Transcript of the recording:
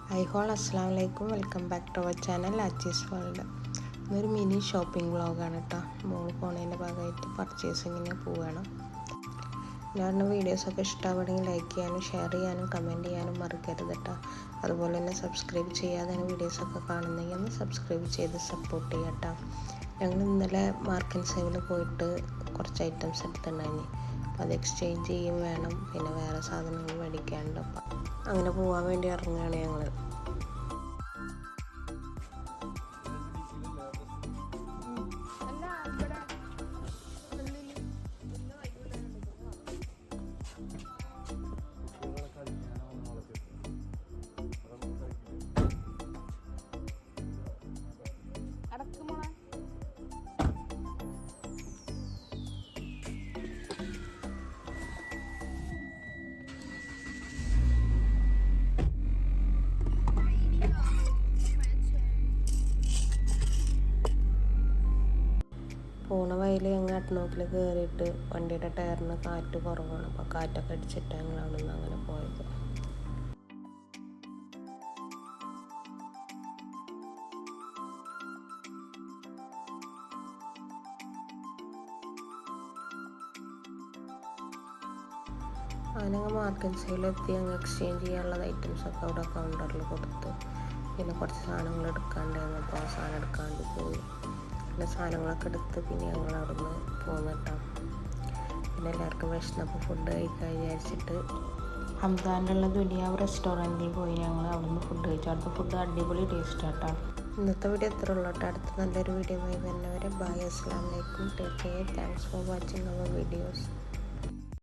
High all അസ്സാം വലൈക്കും, welcome back to our channel Achees world. ഇതൊരു മിനി ഷോപ്പിംഗ് വ്ളോഗാണ് കേട്ടോ. മോള് പോണതിൻ്റെ ഭാഗമായിട്ട് പർച്ചേസിങ്ങിന് പോവുകയാണ്. ഞാൻ വീഡിയോസൊക്കെ ഇഷ്ടമാവുകയാണെങ്കിൽ ലൈക്ക് ചെയ്യാനും ഷെയർ ചെയ്യാനും കമൻറ്റ് ചെയ്യാനും മറക്കരുത് കേട്ടോ. അതുപോലെ തന്നെ സബ്സ്ക്രൈബ് ചെയ്യാതെയാണ് വീഡിയോസൊക്കെ കാണുന്നെങ്കിൽ ഒന്ന് സബ്സ്ക്രൈബ് ചെയ്ത് സപ്പോർട്ട് ചെയ്യാം കേട്ടോ. ഞങ്ങൾ ഇന്നലെ മാർക്കറ്റ് സേവിൽ പോയിട്ട് കുറച്ച് ഐറ്റംസ് എടുത്തിട്ടുണ്ടായിരുന്നു. അപ്പോൾ അത് എക്സ്ചേഞ്ച് ചെയ്യും വേണം, പിന്നെ വേറെ സാധനങ്ങൾ മേടിക്കാനുണ്ട്. അപ്പം അങ്ങനെ പോകാൻ വേണ്ടി ഇറങ്ങുകയാണ് ഞങ്ങൾ. പോണ വഴിയിൽ ഞങ്ങൾ അട്ട്നോക്കിൽ കയറിയിട്ട് വണ്ടിയുടെ ടയറിന് കാറ്റ് കുറവാണ്. അപ്പോൾ കാറ്റൊക്കെ അടിച്ചിട്ട് ഞങ്ങൾ അവിടെ നിന്ന് അങ്ങനെ പോയത്. അങ്ങനെ മാർക്കറ്റ് സൈഡിലെത്തി ഞങ്ങൾ എക്സ്ചേഞ്ച് ചെയ്യാനുള്ള ഐറ്റംസൊക്കെ അവിടെ കൗണ്ടറിൽ കൊടുത്തു. പിന്നെ കുറച്ച് സാധനങ്ങൾ എടുക്കാണ്ടായിരുന്നു, അപ്പോൾ ആ സാധനം എടുക്കാണ്ട് പോയി. പിന്നെ സാധനങ്ങളൊക്കെ എടുത്ത് പിന്നെ ഞങ്ങൾ അവിടെ നിന്ന് പോന്നിട്ടാണ്. പിന്നെ എല്ലാവർക്കും വിശന്നപ്പോൾ ഫുഡ് കഴിക്കാൻ വിചാരിച്ചിട്ട് ഹംദാനുള്ള ദുനിയാവ് റെസ്റ്റോറൻറ്റിൽ പോയി ഞങ്ങൾ അവിടെ നിന്ന് ഫുഡ് കഴിച്ചു. അവിടുത്തെ ഫുഡ് അടിപൊളി ടേസ്റ്റായിട്ടാണ്. ഇന്നത്തെ വീഡിയോ എത്ര ഉള്ളൂ കേട്ടോ. അടുത്ത നല്ലൊരു വീഡിയോ ആയി വരുന്നവരെ ബൈ, അസ്സലാമു അലൈക്കും, take care, thanks for watching our videos.